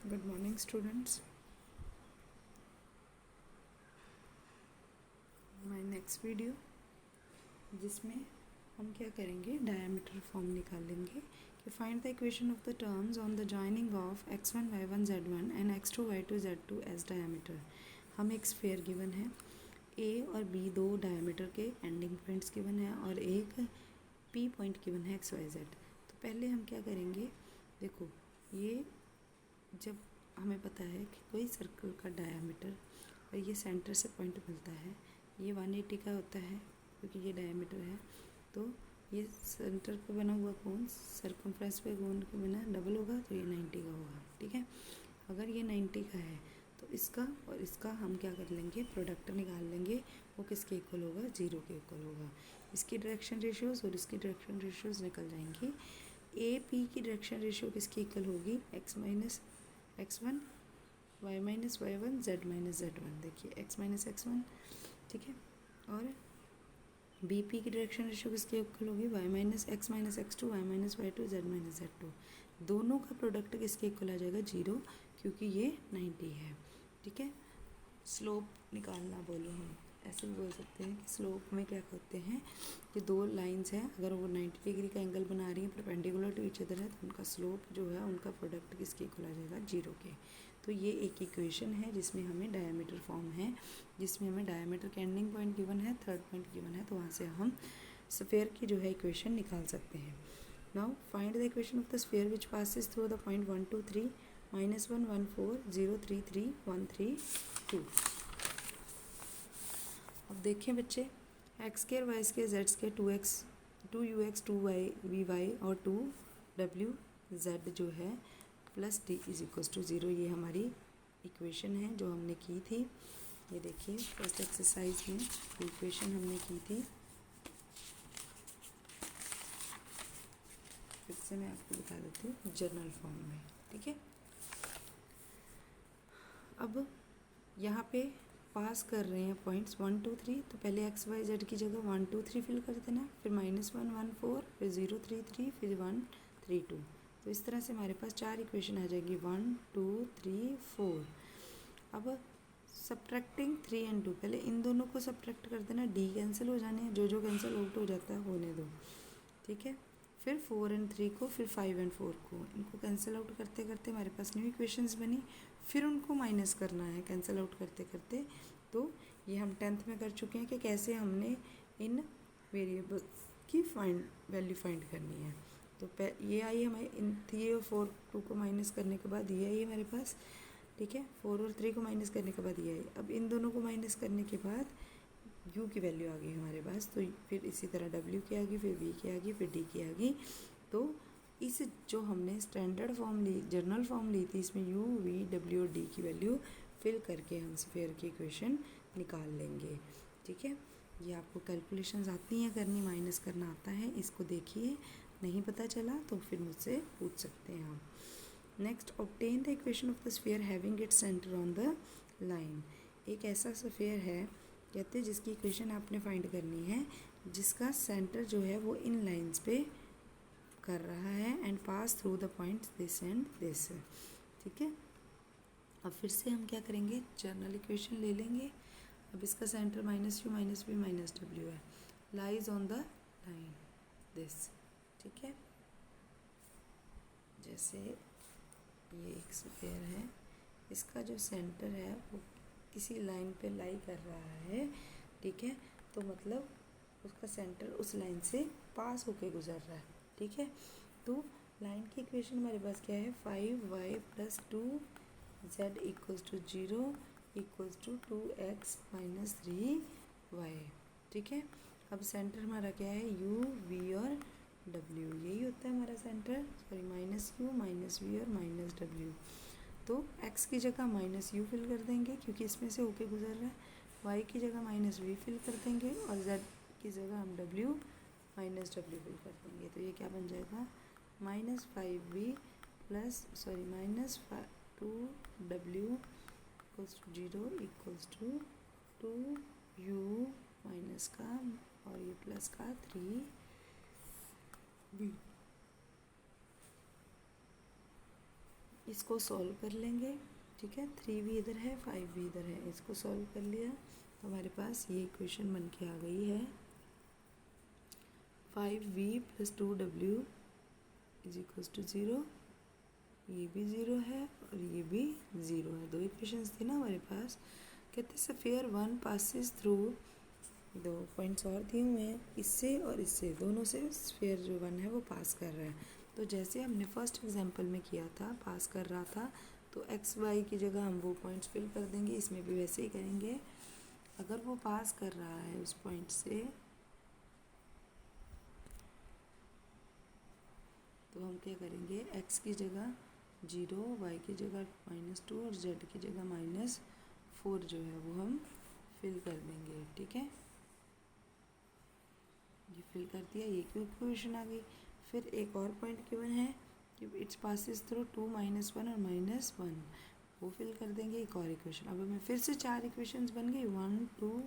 Good morning students. My next video जिसमें हम क्या करेंगे, डायमीटर फॉर्म निकालेंगे कि find the equation of the terms on the joining of x1 y1 z1 and x2 y2 z2 as diameter. हमें एक sphere given है, a और b दो डायमीटर के एंडिंग पॉइंट्स गिवन है और एक p पॉइंट गिवन है x y z। तो पहले हम क्या करेंगे, देखो ये जब हमें पता है कि कोई सर्कल का डायमीटर और ये सेंटर से पॉइंट मिलता है, ये 180 का होता है क्योंकि ये डायमीटर है। तो ये सेंटर पे बना हुआ कोण सर्कमफ्रेंस पे कोण के बिना डबल होगा तो ये 90 का होगा। ठीक है, अगर ये 90 का है तो इसका और इसका हम क्या कर लेंगे, प्रोडक्ट निकाल लेंगे। वो किसके इक्वल होगा, 0 के इक्वल होगा। इसकी डायरेक्शन रेशियोज और इसकी डायरेक्शन रेशियोज निकल जाएंगी। ए पी की डायरेक्शन रेशियो किसकी इक्वल होगी, x minus x1 y minus y1 z minus z1। देखिए x माइनस x1, ठीक है। और बी पी की डायरेक्शन रेशियो किसके इक्वल होगी, y minus x2 y minus y2 z minus z2। दोनों का प्रोडक्ट किसके इक्वल आ जाएगा, 0, क्योंकि ये 90 है। ठीक है, स्लोप निकालना बोलो, हम ऐसे भी बोल सकते हैं कि स्लोप में क्या करते हैं कि दो लाइंस हैं, अगर वो 90 डिग्री का एंगल बना रही हैं, परपेंडिकुलर टू ईच अदर है, तो उनका स्लोप जो है उनका प्रोडक्ट किसके इक्वल आ जाएगा, 0 के। तो ये एक इक्वेशन है जिसमें हमें डायमीटर फॉर्म है, जिसमें हमें डायमीटर का एंडिंग पॉइंट गिवन है, थर्ड पॉइंट गिवन है, तो वहाँ से हम स्फीयर की जो है इक्वेशन निकाल सकते हैं। Now find the equation of the sphere which passes through the point 1 2 3 -1 1 4 0 3 3 1 3 2। अब देखिए बच्चे, X square Y square Z square 2x 2ux 2y vy और 2w z जो है plus d is equal to 0, ये हमारी इक्वेशन है जो हमने की थी। ये देखिए फर्स्ट एक्सरसाइज में इक्वेशन हमने की थी। फिर से मैं आपको बता देती हूँ जर्नल फॉर्म में। ठीक है, अब यहाँ पे पास कर रहे हैं पॉइंट्स 1 2 3, तो पहले एक्स वाई जेड की जगह 1 2 3 फिल कर देना, फिर -1 1 4, फिर 0 3 3, फिर 1 3 2। तो इस तरह से हमारे पास 4 इक्वेशन आ जाएगी, 1 2 3 4। अब सब्ट्रैक्टिंग 3 and 2, पहले इन दोनों को सब्ट्रैक्ट कर देना, डी कैंसिल हो जाने हैं, जो कैंसिल आउट हो जाता है होने दो। ठीक है, फिर 4 and 3 को, फिर 5 and 4 को, इनको कैंसिल आउट करते करते हमारे पास न्यू इक्वेशंस बनी। फिर उनको माइनस करना है कैंसिल आउट करते करते। तो ये हम 10th में कर चुके हैं कि कैसे हमने इन वेरिएबल की वैल्यू फाइंड करनी है। तो ये आई हमें इन 3 और 4 2 को माइनस करने के बाद ये आई हमारे पास। ठीक है, 4 और 3 को माइनस करने के बाद ये आई। अब इन दोनों को माइनस करने के बाद u की वैल्यू आ गई हमारे पास, तो फिर इसी तरह w की आ गई, फिर v की आ गई, फिर d की आ गई। तो इस जो हमने स्टैंडर्ड फॉर्म ली, जर्नल फॉर्म ली थी, इसमें u v w और d की वैल्यू फिल करके हम स्फीयर की इक्वेशन निकाल लेंगे। ठीक है, ये आपको कैलकुलेशंस आती हैं करनी, माइनस करना आता है, इसको देखिए, नहीं पता चला तो फिर मुझसे पूछ सकते हैं आप। Next, obtain the equation of the sphere having its centre on the line. एक ऐसा स्फीयर है कहते हैं जिसकी इक्वेशन आपने फाइंड करनी है, जिसका सेंटर जो है वो इन लाइंस पे कर रहा है and pass through the points this and this. ठीक है, अब फिर से हम क्या करेंगे, जर्नल इक्वेशन ले लेंगे। अब इसका सेंटर -u -v -w है, lies on the line this. ठीक है, जैसे ये एक स्फीयर है, इसका जो सेंटर है वो किसी लाइन पे लाई कर रहा है। ठीक है, तो मतलब उसका सेंटर उस लाइन से पास होके गुजर रहा है। ठीक है, तो लाइन की इक्वेशन हमारे पास क्या है, 5y + 2z equals to 0 equals to 2x - 3y। ठीक है, अब सेंटर हमारा क्या है, u v और w, यही होता है हमारा सेंटर, सॉरी -u -v और -w। तो x की जगह -u फिल कर देंगे क्योंकि इसमें से होके गुजर रहा है, y की जगह -v फिल कर देंगे और z की जगह हम w फिल कर देंगे। तो ये क्या बन जाएगा, -5v plus -2w equals to 0 equals to 2u minus का और ये प्लस का 3v। इसको सॉल्व कर लेंगे, ठीक है। 3 भी इधर है, 5 भी इधर है, इसको सॉल्व कर लिया तो हमारे पास ये इक्वेशन बन के आ गई है 5v + 2w = 0। ये भी 0 है और ये भी 0 है। 2 इक्वेशंस थी ना हमारे पास। कहते स्फीयर 1 पासिस थ्रू, 2 पॉइंट्स और दिए हुए हैं, इससे और इससे, दोनों से स्फीयर जो 1 है वो पास कर रहा है। तो जैसे हमने फर्स्ट एग्जांपल में किया था, पास कर रहा था, तो एक्स वाई की जगह हम वो पॉइंट्स फिल कर देंगे। इसमें भी वैसे ही करेंगे। अगर वो पास कर रहा है उस पॉइंट से, तो हम क्या करेंगे, एक्स की जगह 0, वाई की जगह -2 और जेड की जगह -4 जो है वो हम फिल कर देंगे, ठीक है। ये फिल कर दिया, ये क्यों इक्वेशन आ गई। फिर एक और पॉइंट गिवन है कि इट्स पासिस थ्रू 2, -1 और -1, वो फिल कर देंगे, एक और इक्वेशन। अब हमें फिर से 4 इक्वेशंस बन गई, 1 2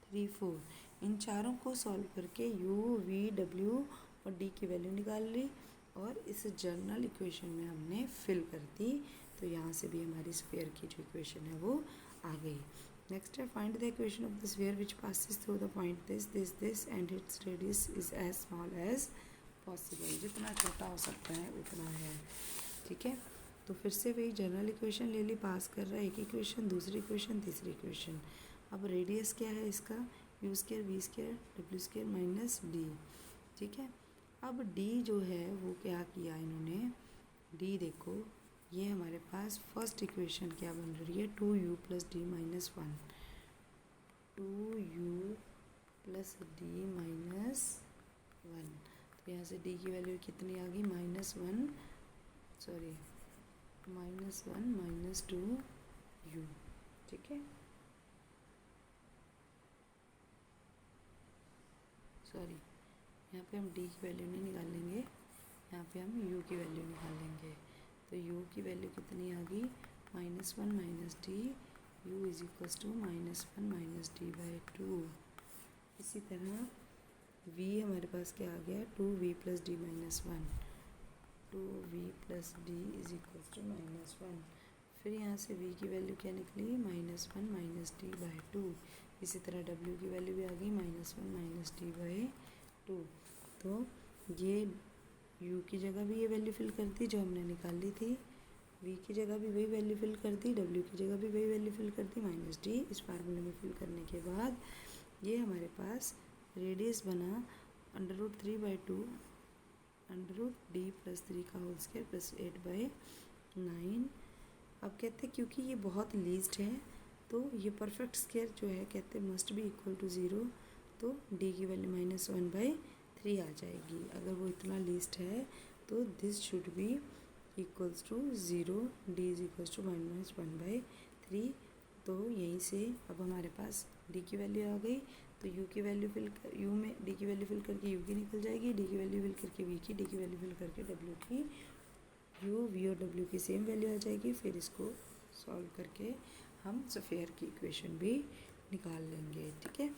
3 4। इन चारों को सॉल्व करके u, v, w और d की वैल्यू निकाल ली और इस जनरल इक्वेशन में हमने फिल कर दी। तो यहाँ से भी हमारी स्फीयर की जो इक्वेशन है वो आ गई। नेक्स्ट है, find the equation of the sphere which passes through the point this and its radius is as small as possible. जितना छोटा हो सकता है उतना है, ठीक है। तो फिर से वही जनरल इक्वेशन ले ली, पास कर रहा है, एक इक्वेशन, दूसरी इक्वेशन, तीसरी इक्वेशन। अब रेडियस क्या है इसका, u², v² w² - d, ठीक है। अब d जो है वो क्या किया इन्होंने, d देखो, ये हमारे पास फर्स्ट इक्वेशन क्या बन रही है, 2u + d - 1, 2u + d - 1। तो यहाँ से d की वैल्यू कितनी आ गई, -1 -2u, ठीक है। सॉरी, यहाँ पे हम d की वैल्यू नहीं निकालेंगे, यहाँ पे हम u की वैल्यू निकालेंगे। तो u की वैल्यू कितनी आ गई, -1 - d, u = -1 - d/2। इसी तरह v हमारे पास क्या आ गया, 2v + d - 1, 2v + d = -1। फिर यहाँ से v की वैल्यू क्या निकली, -1 - d/2। इसी तरह w की वैल्यू भी आ गई, -1 - d/2। तो ये u की जगह भी ये वैल्यू फिल कर दी जो हमने निकाली थी, v की जगह भी वही वैल्यू फिल कर दी, w की जगह भी वही वैल्यू फिल कर दी, -d। इस फार्मूले में फिल करने के बाद ये हमारे पास रेडियस बना √3/2 √d + 3 का होल स्क्वायर + 8/9। अब कहते हैं क्योंकि ये बहुत लीस्ट है तो ये परफेक्ट स्क्वायर जो है कहते हैं मस्ट बी इक्वल टू 0, तो d की वैल्यू -1/3 आ जाएगी। अगर वो इतना लीस्ट है तो this should be equals to 0, d = -1/3। तो यहीं से अब हमारे पास d की वैल्यू आ गई, तो u की वैल्यू u में d की वैल्यू फिल करके u की निकल जाएगी, d की वैल्यू फिल करके v की, d की वैल्यू फिल करके w की, u, v और w की सेम वैल्यू आ जाएगी। फिर इसको सॉल्व करके हम स्फीयर की इक्वेशन भी निकाल लेंगे, ठीक है।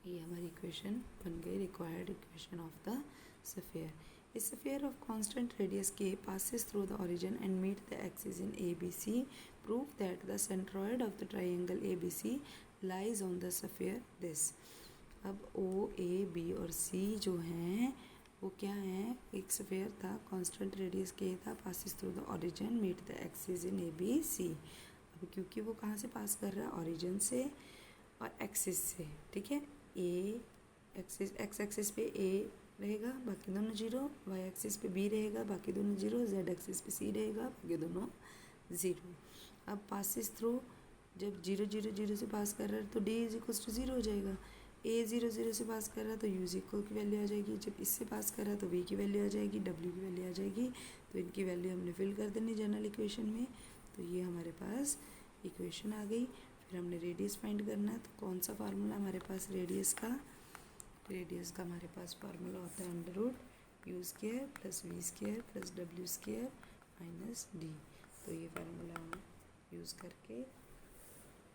ये हमारी इक्वेशन बन गई, required equation of the sphere. A sphere of constant radius k passes through the origin and meet the axis in ABC. Prove that the centroid of the triangle ABC lies on the sphere this. अब O, A, B और C जो हैं वो क्या हैं, एक sphere था, constant radius के था, passes through the origin, meet the axis in ABC। अब क्योंकि वो कहाँ से पास कर रहा है, ओरिजिन से और एक्सिस से, ठीक है। ए एक्सिस, एक्स एक्सिस पे ए रहेगा, बाकी दोनों 0, वाई एक्सिस पे बी रहेगा, बाकी दोनों 0, जेड एक्सिस पे सी रहेगा, बाकी दोनों 0। अब पासिस थ्रू जब 0 0 0 से पास कर रहा है तो d = 0 हो जाएगा। a 0 0 से पास कर रहा है तो u की वैल्यू आ जाएगी, जब इससे पास कर रहा है तो v की वैल्यू आ जाएगी, w की वैल्यू आ जाएगी। तो इनकी वैल्यू हमने फिल कर देनी जनरल इक्वेशन में। तो ये हमारे पास इक्वेशन आ गई। फिर हमने रेडियस फाइंड करना है, तो कौन सा फार्मूला हमारे पास रेडियस का, हमारे पास फार्मूला होता है √u² + v² + w² - d। तो ये फार्मूला हम यूज़ करके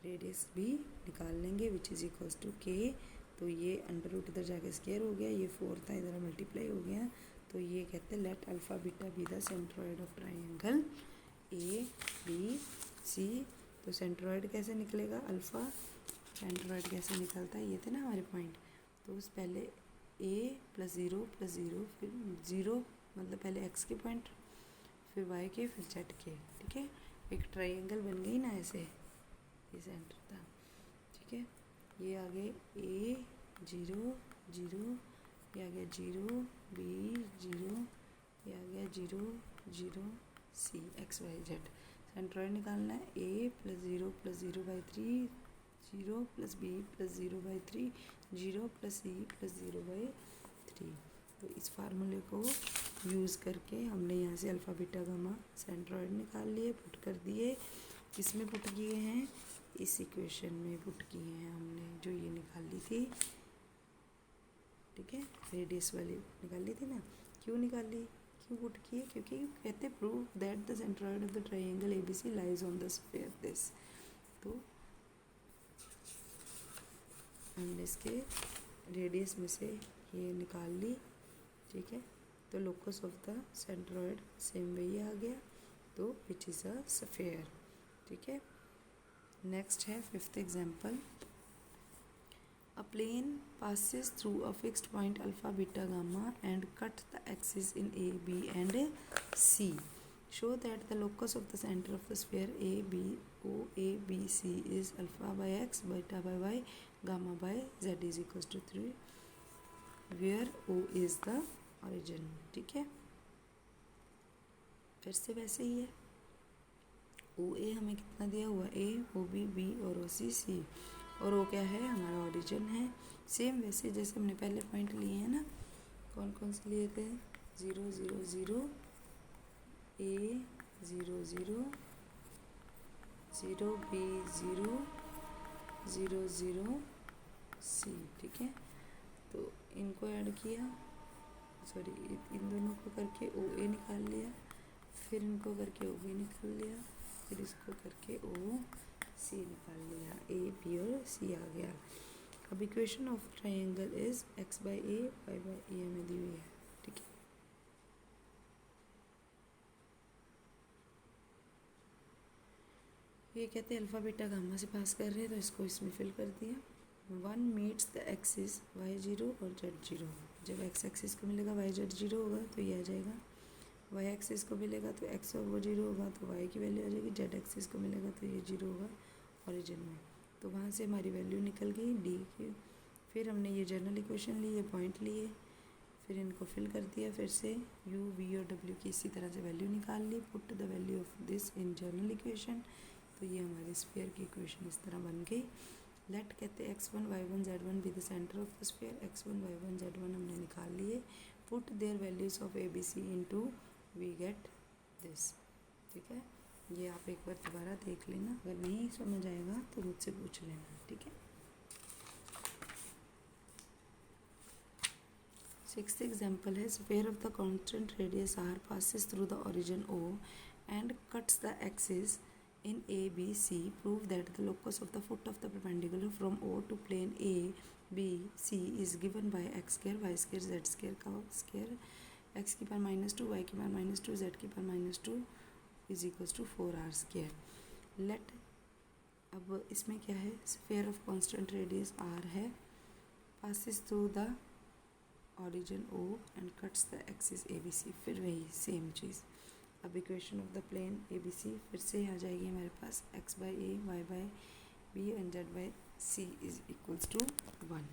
रेडियस भी निकाल लेंगे, which is equals to k। तो ये √, इधर जाके स्क्वायर हो गया, ये 4 था इधर मल्टीप्लाई हो गया, तो ये कहते हैं let alpha beta be the centroid of triangle A B C. तो सेंट्रोइड कैसे निकलेगा, अल्फ़ा सेंट्रोइड कैसे निकलता है, ये थे ना हमारे पॉइंट। तो उस पहले a + 0 + 0 फिर 0 मतलब पहले x के पॉइंट फिर y के फिर z के, ठीक है। एक ट्राइंगल बन गई ना ऐसे, ये सेंटर था, ठीक है। ये आगे a 0 0, ये आ गया 0 b 0, ये आ गया 0 0 c x y z। Centroid निकालना है a + 0 + 0/3 0 + b + 0/3 0 + c + 0/3। तो इस फार्मूले को यूज़ करके हमने यहाँ से अल्फ़ा बीटा गामा सेंट्रोइड निकाल लिए, पुट कर दिए। किसमें पुट किए हैं, इस इक्वेशन में पुट किए हैं हमने, जो ये निकाली थी, ठीक है। रेडियस वाली निकाली थी ना, क्यों निकाली, क्यों पुट किए, क्योंकि कहते prove that the centroid of the triangle ABC lies on the sphere this. तो हमने इसके रेडियस में से ये निकाल ली, ठीक है। तो locus of the centroid same वही आ गया, तो विच इज़ अ स्फीयर, ठीक है। नेक्स्ट है 5th example. A plane passes through a fixed point alpha beta gamma and cut the axis in A B and C. Show that the locus of the center of the sphere A B O A B C is alpha by x beta by y gamma by z is equals to 3 where O is the origin, ठीक है। फिर से वैसे ही है, ओ ए हमें कितना दिया हुआ, ए ओ बी बी और ओ सी सी, और वो क्या है, हमारा ओरिजिन है। सेम वैसे जैसे हमने पहले पॉइंट लिए हैं ना, कौन कौन से लिए थे, 0 0 0 ए 0 0 0 बी 0 0 0 सी, ठीक है। तो इनको ऐड किया, सॉरी इन दोनों को करके ओ ए निकाल लिया, फिर इनको करके ओ बी निकाल लिया, फिर इसको करके ओ सी निकाल लिया, ए बी और सी आ गया। अब equation of triangle is x/a y/a हमें दी हुई है, ठीक है। ये कहते हैं अल्फ़ा बीटा गामा से पास कर रहे हैं, तो इसको इसमें फिल कर दिया। 1 मीट्स द एक्सिस y0 और z0। जब x एक्सिस को मिलेगा yz 0 होगा तो ये आ जाएगा, y एक्सिस को मिलेगा तो x और वो 0 होगा तो y की वैल्यू आ जाएगी, z एक्सिस को मिलेगा तो ये 0 होगा ओरिजिन में। तो वहाँ से हमारी वैल्यू निकल गई d की। फिर हमने ये जनरल इक्वेशन ली, ये पॉइंट लिए, फिर इनको फिल कर दिया, फिर से u v और w की इसी तरह से वैल्यू निकाल ली, put the value of this in general equation. तो ये हमारी स्फीयर की इक्वेशन इस तरह बन गई। लेट कहते हैं x1 y1 z1 be the centre of the sphere, x1 y1 z1 हमने निकाल लिए, put their values of A B C into we get this, ठीक है। ये आप एक बार दोबारा देख लेना, अगर नहीं समझ आएगा तो मुझसे पूछ लेना, ठीक है। 6th example है sphere of the constant radius r passes through the origin O and cuts the axis in A B C. Prove that the locus of the foot of the perpendicular from O to plane A B C is given by x square y square z square का square, x की power -2 y की power -2 z की power -2 is equals to 4r square. Let, अब इसमें क्या है, sphere of constant radius r है, passes through the origin O and cuts the axis ABC, फिर वही सेम चीज़। अब equation of the plane ABC फिर से आ जाएगी हमारे पास, x/a y/b and z/c is equals to 1।